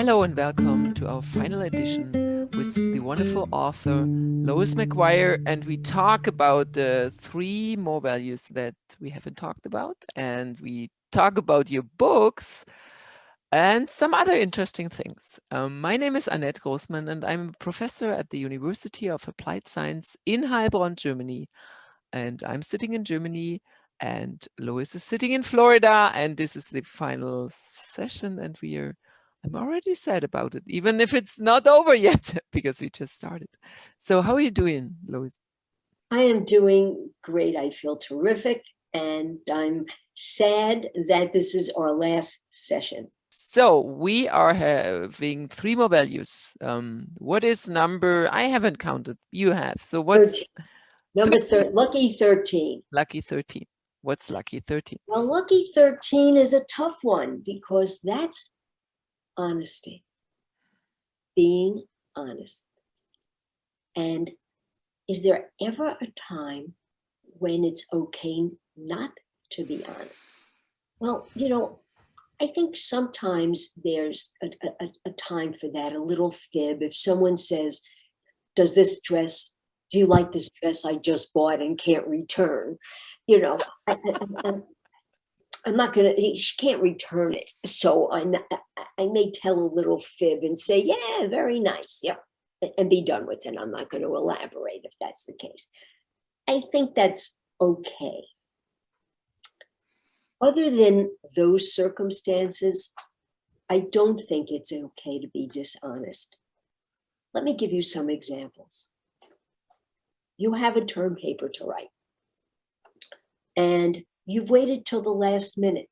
Hello and welcome to our final edition with the wonderful author Lois McGuire, and we talk about the three more values that we haven't talked about, and we talk about your books and some other interesting things. My name is Annett Grossmann, and I'm a professor at the University of Applied Science in Heilbronn, Germany. And I'm sitting in Germany, and Lois is sitting in Florida, and this is the final session, and I'm already sad about it, even if it's not over yet, because we just started. So how are you doing, Lois? I am doing great. I feel terrific, and I'm sad that this is our last session. So we are having three more values. What is number? I haven't counted. You have. So what's 13. Number 13? Lucky 13. Lucky 13. What's lucky 13? Well, lucky 13 is a tough one because that's honesty, being honest. And is there ever a time when it's okay not to be honest? Well, I think sometimes there's a time for that, a little fib. If someone says, do you like this dress I just bought and can't return? I'm not going to, she can't return it. So I may tell a little fib and say, yeah, very nice. Yeah. And be done with it. I'm not going to elaborate if that's the case. I think that's okay. Other than those circumstances, I don't think it's okay to be dishonest. Let me give you some examples. You have a term paper to write, and you've waited till the last minute,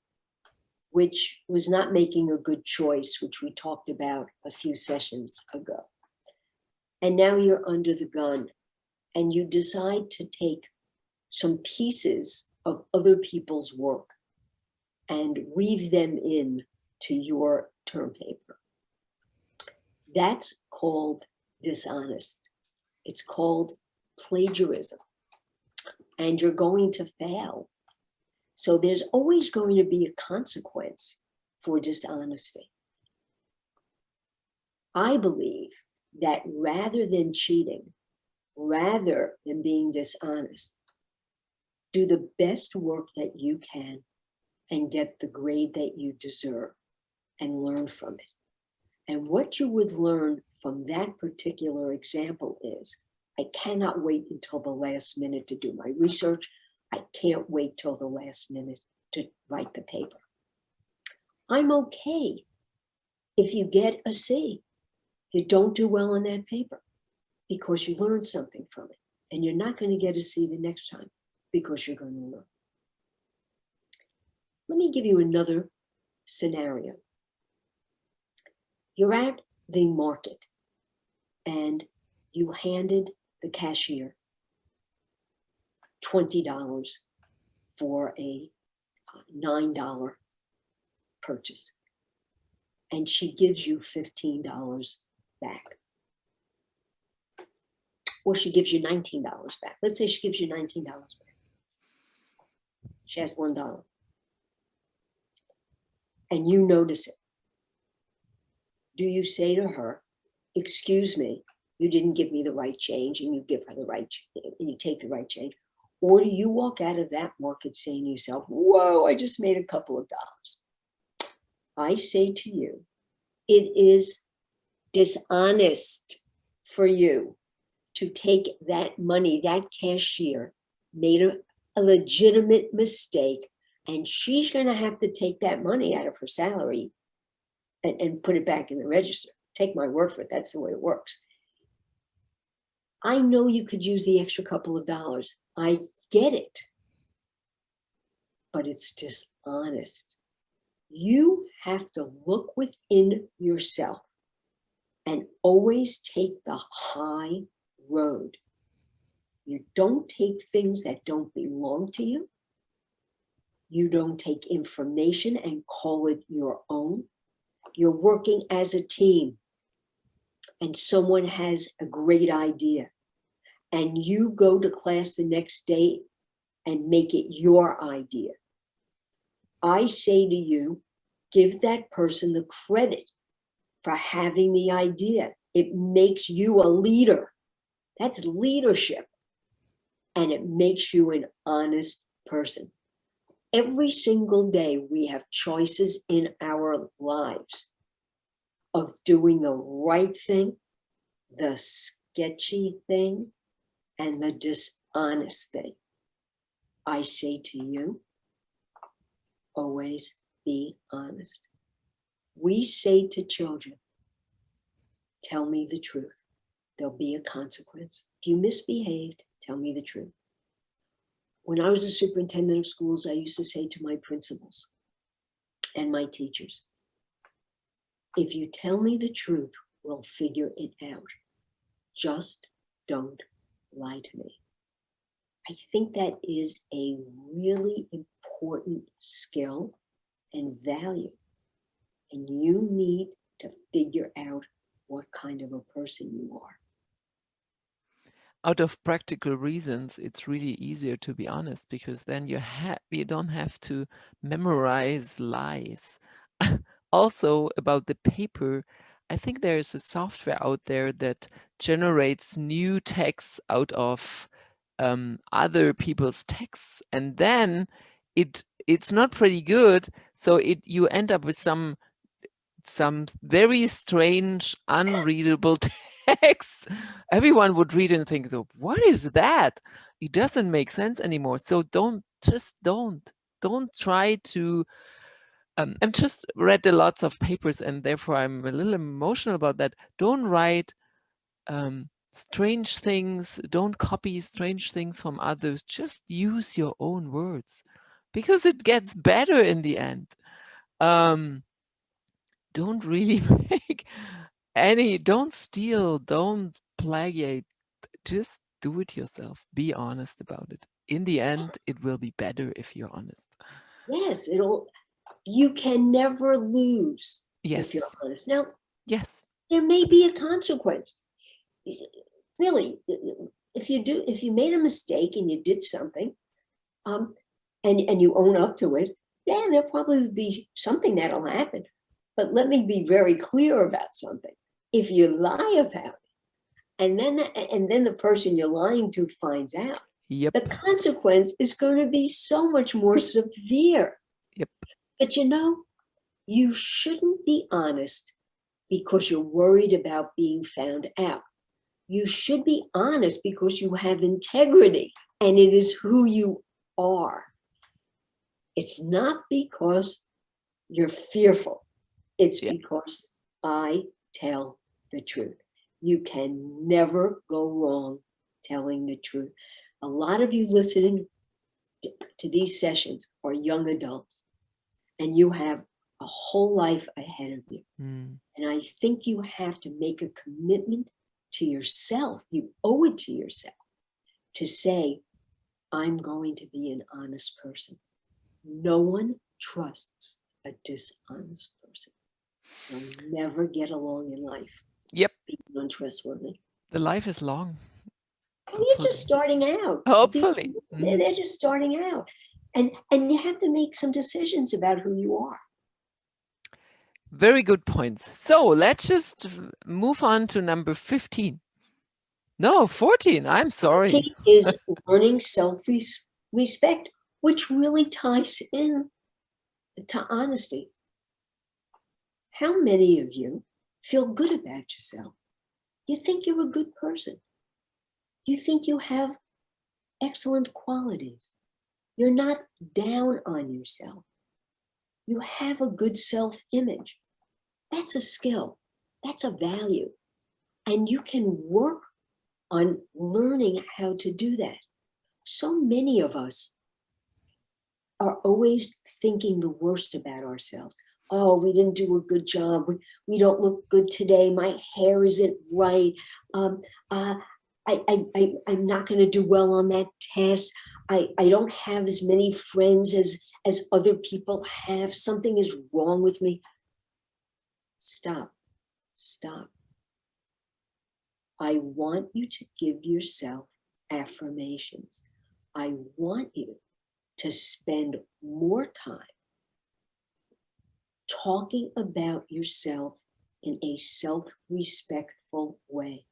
which was not making a good choice, which we talked about a few sessions ago. And now you're under the gun, and you decide to take some pieces of other people's work and weave them in to your term paper. That's called dishonest. It's called plagiarism, and you're going to fail. So there's always going to be a consequence for dishonesty. I believe that rather than cheating, rather than being dishonest, do the best work that you can and get the grade that you deserve and learn from it. And what you would learn from that particular example is, I cannot wait until the last minute to do my research. I can't wait till the last minute to write the paper. I'm okay if you get a C. You don't do well on that paper because you learned something from it. And you're not going to get a C the next time because you're going to learn. Let me give you another scenario. You're at the market and you handed the cashier $20 for a $9 purchase, and she gives you $15 back. Or she gives you $19 back. Let's say she gives you $19 back. She has $1. And you notice it. Do you say to her, excuse me, you didn't give me the right change, and you give her the right, and you take the right change? Or do you walk out of that market saying to yourself, whoa, I just made a couple of dollars? I say to you, it is dishonest for you to take that money. That cashier made a legitimate mistake, and she's going to have to take that money out of her salary and put it back in the register. Take my word for it. That's the way it works. I know you could use the extra couple of dollars. I get it. But it's dishonest. You have to look within yourself and always take the high road. You don't take things that don't belong to you. You don't take information and call it your own. You're working as a team, and someone has a great idea, and you go to class the next day and make it your idea. I say to you, give that person the credit for having the idea. It makes you a leader. That's leadership. And it makes you an honest person. Every single day we have choices in our lives of doing the right thing, the sketchy thing, and the dishonest thing. I say to you, always be honest. We say to children, tell me the truth. There'll be a consequence. If you misbehaved, tell me the truth. When I was a superintendent of schools, I used to say to my principals and my teachers, if you tell me the truth, we'll figure it out. Just don't lie to me. I think that is a really important skill and value. And you need to figure out what kind of a person you are. Out of practical reasons, it's really easier to be honest, because then you don't have to memorize lies. Also, about the paper, I think there is a software out there that generates new texts out of other people's texts, and then it's not pretty good. So you end up with some very strange, unreadable text. Everyone would read and think, what is that? It doesn't make sense anymore. So don't try to, I've just read lots of papers and therefore I'm a little emotional about that. Don't write strange things, don't copy strange things from others, just use your own words because it gets better in the end. Don't really don't steal, don't plagiate, just do it yourself. Be honest about it. In the end, it will be better if you're honest. Yes, you can never lose if you're Yes. honest. Now, Yes. there may be a consequence. Really, if you made a mistake and you did something, and you own up to it, then there'll probably be something that'll happen. But let me be very clear about something. If you lie about it, and then the person you're lying to finds out, Yep. the consequence is going to be so much more severe. Yep. But you shouldn't be honest because you're worried about being found out. You should be honest because you have integrity and it is who you are. It's not because you're fearful. It's because I tell the truth. You can never go wrong telling the truth. A lot of you listening to these sessions are young adults, and you have a whole life ahead of you. And I think you have to make a commitment to yourself. You owe it to yourself to say, I'm going to be an honest person. No one trusts a dishonest person. You'll never get along in life. Yep. Being untrustworthy. The life is long. And you're just starting out. Hopefully. They're just starting out. And you have to make some decisions about who you are. Very good points. So let's just move on to number 15. No, 14. I'm sorry. 14 is learning self-respect, which really ties in to honesty. How many of you feel good about yourself? You think you're a good person. You think you have excellent qualities. You're not down on yourself. You have a good self-image. That's a skill. That's a value. And you can work on learning how to do that. So many of us are always thinking the worst about ourselves. Oh, we didn't do a good job. We don't look good today. My hair isn't right. I'm not going to do well on that test. I don't have as many friends as other people have. Something is wrong with me. Stop. I want you to give yourself affirmations. I want you to spend more time talking about yourself in a self-respectful way.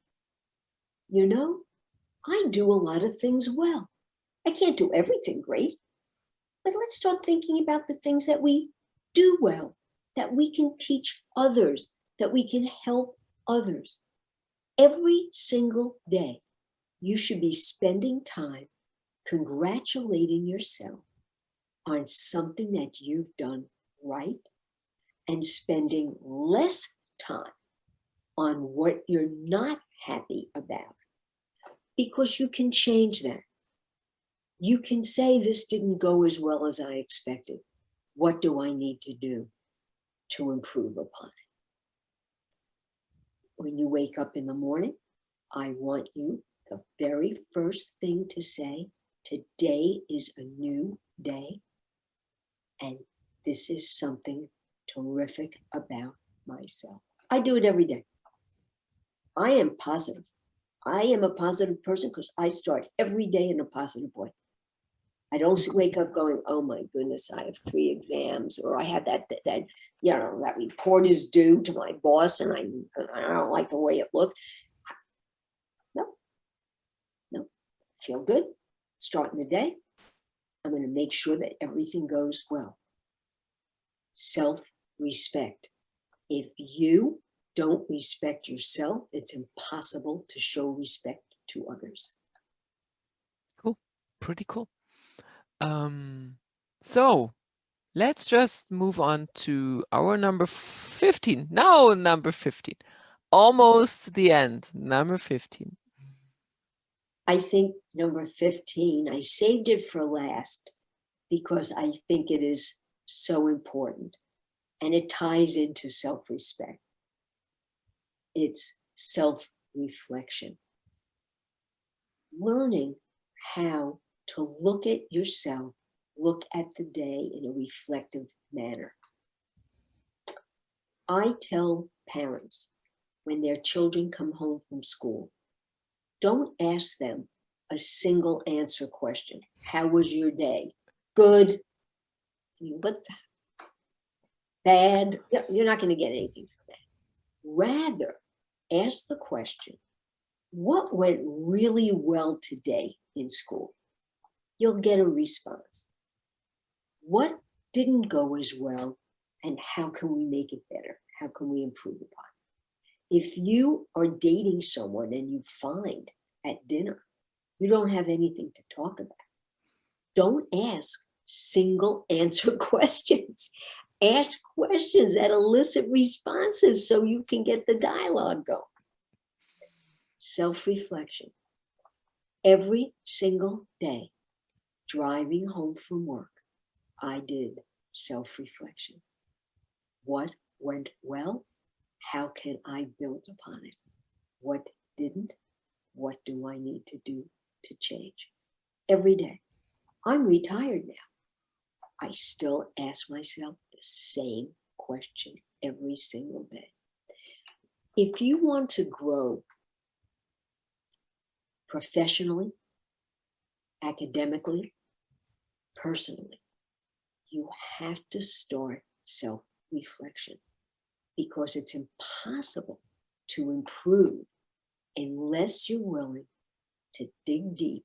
You know, I do a lot of things well. I can't do everything great, but let's start thinking about the things that we do well, that we can teach others, that we can help others. Every single day, you should be spending time congratulating yourself on something that you've done right and spending less time on what you're not happy about, because you can change that. You can say, this didn't go as well as I expected. What do I need to do to improve upon it? When you wake up in the morning, I want you, the very first thing to say, today is a new day, and this is something terrific about myself. I do it every day. I am positive. I am a positive person because I start every day in a positive way. I don't wake up going, oh my goodness, I have 3 exams, or I have that report is due to my boss and I don't like the way it looks. No, feel good. Starting the day, I'm going to make sure that everything goes well. Self-respect. If you don't respect yourself, it's impossible to show respect to others. Cool. Pretty cool. So let's just move on to our number 15. Now number 15. Almost the end. Number 15. I think number 15, I saved it for last because I think it is so important and it ties into self-respect. It's self-reflection. Learning how to look at yourself, look at the day in a reflective manner. I tell parents when their children come home from school, don't ask them a single answer question. How was your day? Good. But bad. You're not going to get anything from that. Rather, ask the question, what went really well today in school? You'll get a response. What didn't go as well, and how can we make it better? How can we improve upon it? If you are dating someone and you find at dinner you don't have anything to talk about, don't ask single answer questions. Ask questions that elicit responses so you can get the dialogue going. Self-reflection. Every single day, driving home from work, I did self-reflection. What went well? How can I build upon it? What didn't? What do I need to do to change? Every day. I'm retired now. I still ask myself the same question every single day. If you want to grow professionally, academically, personally, you have to start self-reflection, because it's impossible to improve unless you're willing to dig deep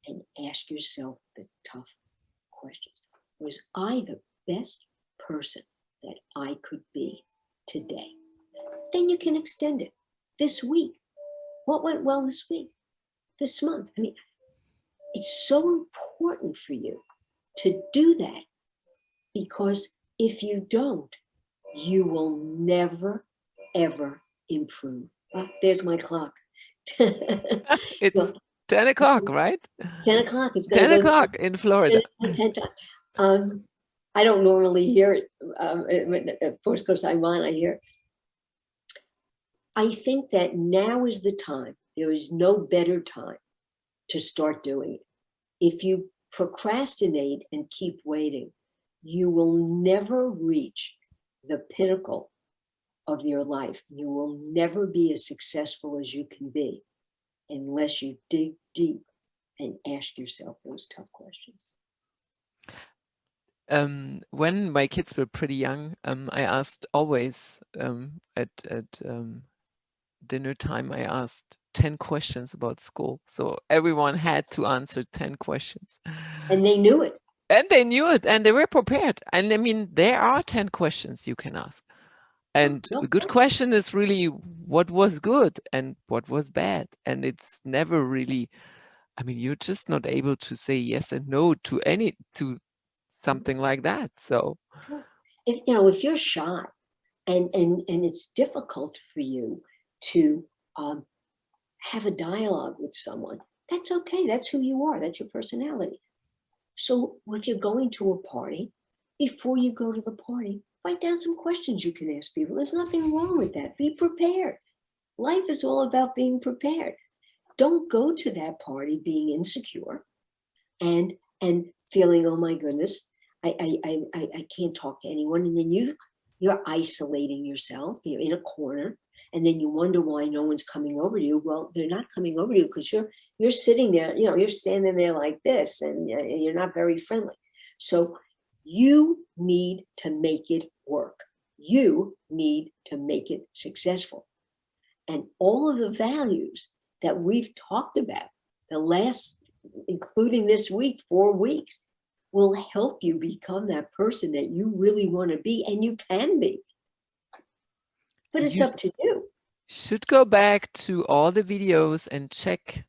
and ask yourself the tough questions. Was I the best person that I could be today? Then you can extend it. This week, what went well this week, this month? I mean, it's so important for you to do that, because if you don't, you will never, ever improve. Well, there's my clock. It's 10 o'clock, right? 10 o'clock. It's 10 o'clock in Florida. 10 times. I don't normally hear it, of course, because I'm on, I hear. I think that now is the time. There is no better time to start doing it. If you procrastinate and keep waiting, you will never reach the pinnacle of your life. You will never be as successful as you can be unless you dig deep and ask yourself those tough questions. When my kids were pretty young, I asked always at dinner time, I asked 10 questions about school. So everyone had to answer 10 questions. And they knew it. And they knew it and they were prepared. And I mean, there are 10 questions you can ask. And No a good question is really what was good and what was bad. And it's never really, I mean, you're just not able to say yes and no to something like that. So if you know, if you're shy and it's difficult for you to have a dialogue with someone, that's okay. That's who you are. That's your personality. So if you're going to a party, before you go to the party, write down some questions you can ask people. There's nothing wrong with that. Be prepared. Life is all about being prepared. Don't go to that party being insecure and feeling, oh my goodness, I can't talk to anyone. And then you're isolating yourself. You're in a corner, and then you wonder why no one's coming over to you. Well, they're not coming over to you because you're sitting there, you know, you're standing there like this, and you're not very friendly. So you need to make it work. You need to make it successful. And all of the values that we've talked about the last, including this week, 4 weeks, will help you become that person that you really want to be, and you can be. But it's up to you. Should go back to all the videos and check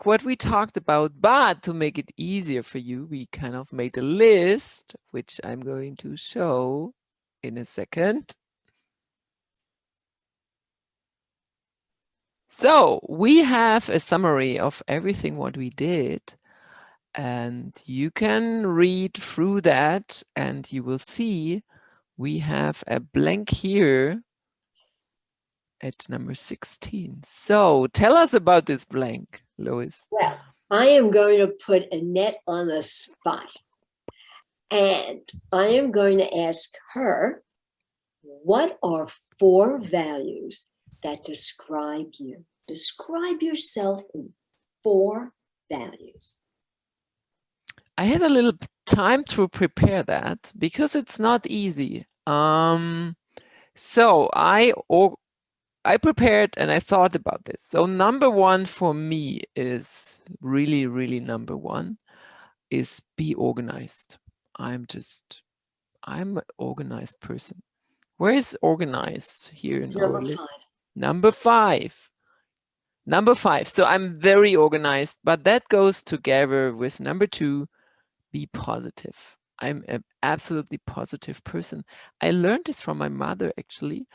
what we talked about. But to make it easier for you, we kind of made a list, which I'm going to show in a second. So we have a summary of everything what we did, and you can read through that and you will see we have a blank here at number 16. So tell us about this blank, Lois. Well, I am going to put Annett on the spot, and I am going to ask her, what are 4 values that describe you? Describe yourself in 4 values. I had a little time to prepare that because it's not easy. So I prepared and I thought about this. So number 1 for me is really number 1 is be organized. I'm an organized person. Where is organized here in our list? Number 5. Number 5. So I'm very organized, but that goes together with number 2, be positive. I'm an absolutely positive person. I learned this from my mother, actually.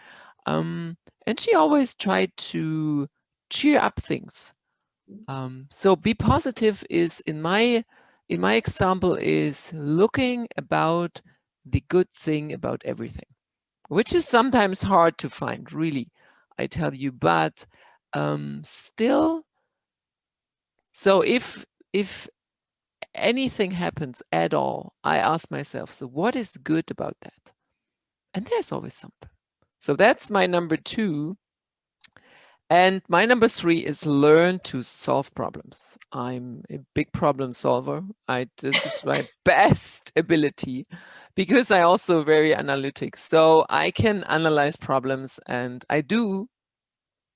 And she always tried to cheer up things. So be positive is, in my example, is looking about the good thing about everything, which is sometimes hard to find, really, I tell you, but still. So if anything happens at all, I ask myself, so what is good about that? And there's always something. So that's my number 2. And my number 3 is learn to solve problems. I'm a big problem solver. This is my best ability because I also very analytic. So I can analyze problems, and I do.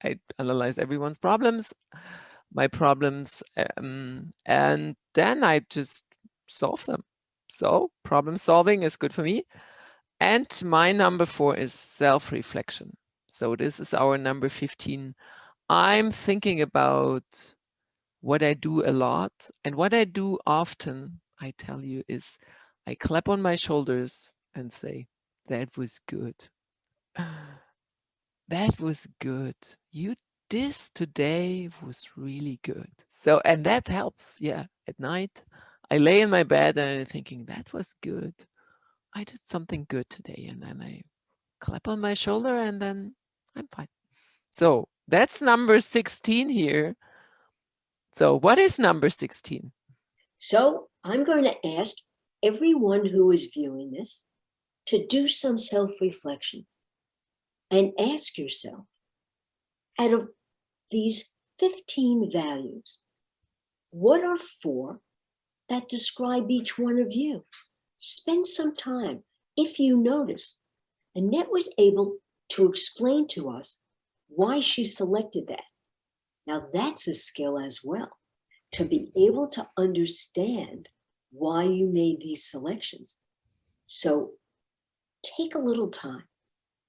I analyze everyone's problems, my problems, and then I just solve them. So problem solving is good for me. And my number 4 is self-reflection. So this is our number 15. I'm thinking about what I do a lot, and what I do often, I tell you, is I clap on my shoulders and say, that was good. That was good. This today was really good. So, and that helps. Yeah. At night, I lay in my bed and I'm thinking, that was good. I did something good today. And then I clap on my shoulder and then I'm fine. So that's number 16 here. So what is number 16? So I'm going to ask everyone who is viewing this to do some self-reflection and ask yourself, out of these 15 values, what are 4 that describe each one of you? spend some time. If you notice, Annett was able to explain to us why she selected that. Now that's a skill as well, to be able to understand why you made these selections. So take a little time,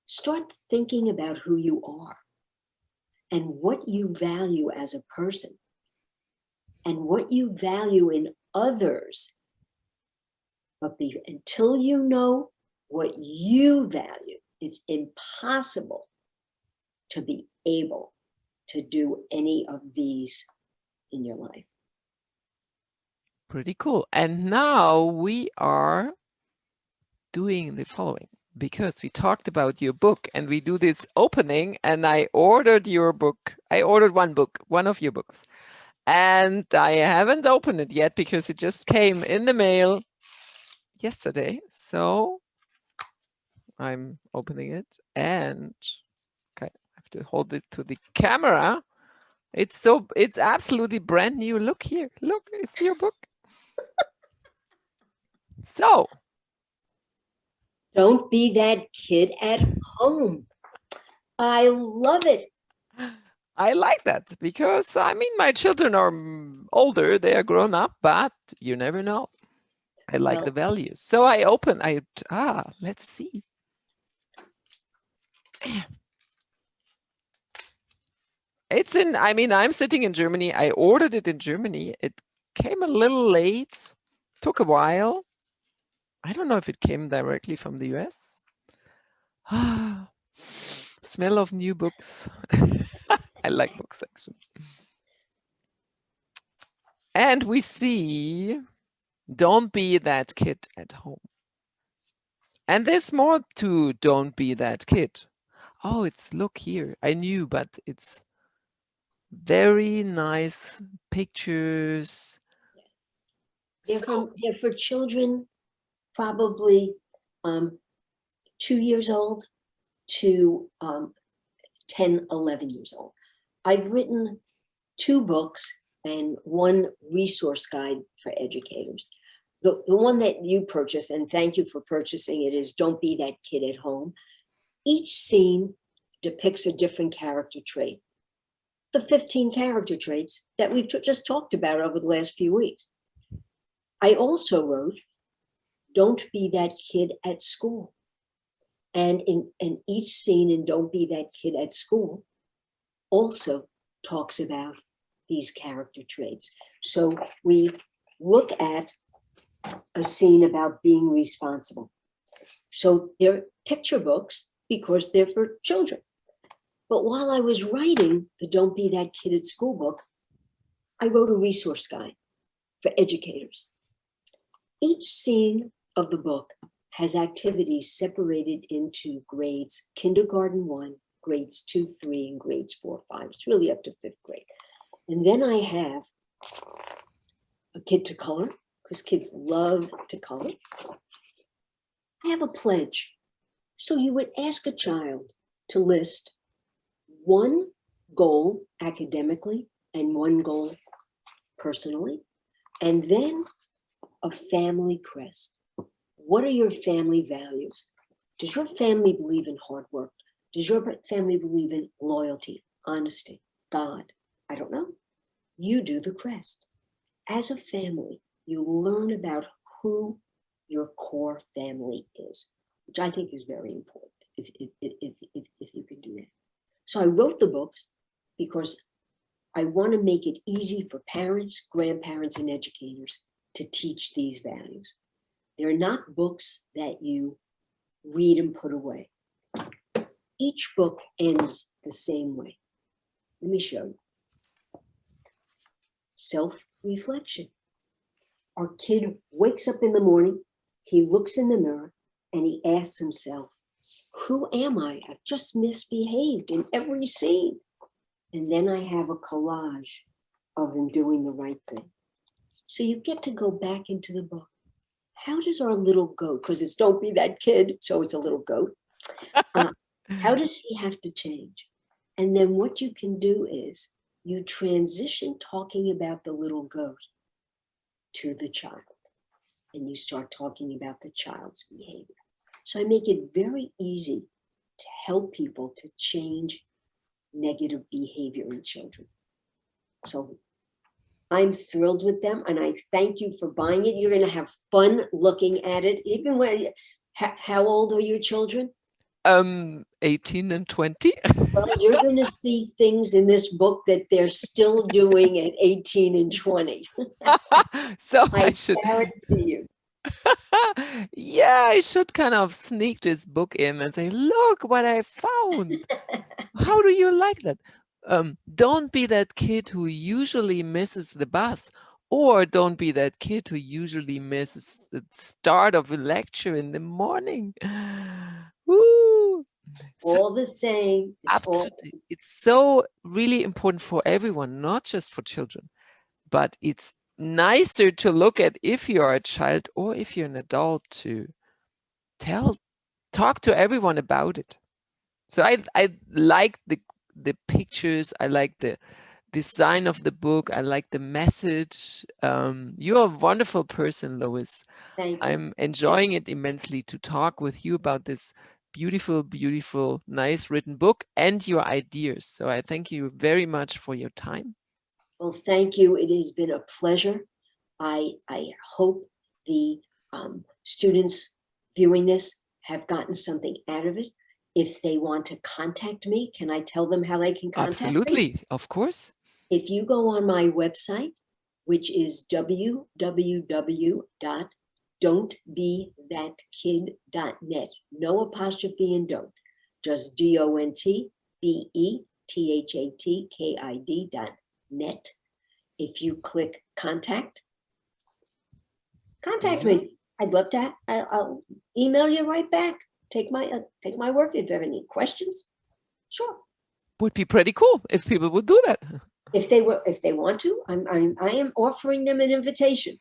start thinking about who you are and what you value as a person and what you value in others. But until you know what you value, it's impossible to be able to do any of these in your life. Pretty cool. And now we are doing the following, because we talked about your book and we do this opening, and I ordered your book. I ordered one of your books, and I haven't opened it yet because it just came in the mail yesterday. So I'm opening it, and okay, I have to hold it to the camera. It's absolutely brand new. Look here, look, it's your book. So Don't be that kid at home. I love it. I like that because, I mean, my children are older, they are grown up, but you never know. I like the values. So I open, let's see. It's in, I mean, I'm sitting in Germany. I ordered it in Germany. It came a little late, took a while. I don't know if it came directly from the US. Smell of new books. I like books, actually. And we see, don't be that kid at home. And there's more to don't be that kid. Oh, look here. I knew, but it's very nice pictures. They're for children, probably 2 years old to 10, 11 years old. I've written 2 books and 1 resource guide for educators. The one that you purchased, and thank you for purchasing it, is Don't Be That Kid at Home. Each scene depicts a different character trait. The 15 character traits that we've just talked about over the last few weeks. I also wrote Don't Be That Kid at School. And in each scene in Don't Be That Kid at School also talks about these character traits. So we look at a scene about being responsible. So they're picture books because they're for children. But while I was writing the Don't Be That Kid at School book, I wrote a resource guide for educators. Each scene of the book has activities separated into grades kindergarten 1, grades 2, 3, and grades 4, 5. It's really up to 5th grade. And then I have a kid to color, because kids love to color. I have a pledge. So you would ask a child to list 1 goal academically and 1 goal personally, and then a family crest. What are your family values? Does your family believe in hard work? Does your family believe in loyalty, honesty, God? I don't know. You do the crest. As a family, you learn about who your core family is, which I think is very important if you can do that. So I wrote the books because I want to make it easy for parents, grandparents, and educators to teach these values. They're not books that you read and put away. Each book ends the same way. Let me show you. Self-reflection. Our kid wakes up in the morning, he looks in the mirror, and he asks himself, who am I? I've just misbehaved in every scene. And then I have a collage of him doing the right thing. So you get to go back into the book. How does our little goat, because it's Don't Be That Kid, so it's a little goat, how does he have to change? And then what you can do is you transition talking about the little goat to the child. and you start talking about the child's behavior. So I make it very easy to help people to change negative behavior in children. So I'm thrilled with them, and I thank you for buying it. You're going to have fun looking at it. Even when, how old are your children? 18 and 20. Well, you're going to see things in this book that they're still doing at 18 and 20. So I should guarantee you. Yeah, I should kind of sneak this book in and say, look what I found. How do you like that? Don't be that kid who usually misses the bus, or don't be that kid who usually misses the start of a lecture in the morning. Woo! So All the same. it's so really important for everyone, not just for children, but it's nicer to look at if you're a child or if you're an adult to talk to everyone about it. So I like the pictures, I like the design of the book, I like the message. You're a wonderful person, Lois. Thank you. I'm enjoying it immensely to talk with you about this beautiful, beautiful, nice written book and your ideas. So I thank you very much for your time. Well, thank you. It has been a pleasure. I hope the students viewing this have gotten something out of it. If they want to contact me, can I tell them how they can contact me? Absolutely, of course. If you go on my website, which is www.don'tbethatkid.net, no apostrophe in don't, just DON'TBETHATKID.net. If you click contact me. I'd love that. I'll email you right back. Take my word. If you have any questions, sure. Would be pretty cool if people would do that. If they want to, I am offering them an invitation.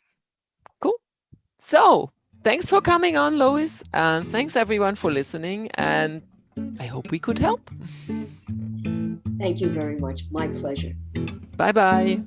Cool. So thanks for coming on, Lois, and thanks everyone for listening. And I hope we could help. Thank you very much. My pleasure. Bye-bye.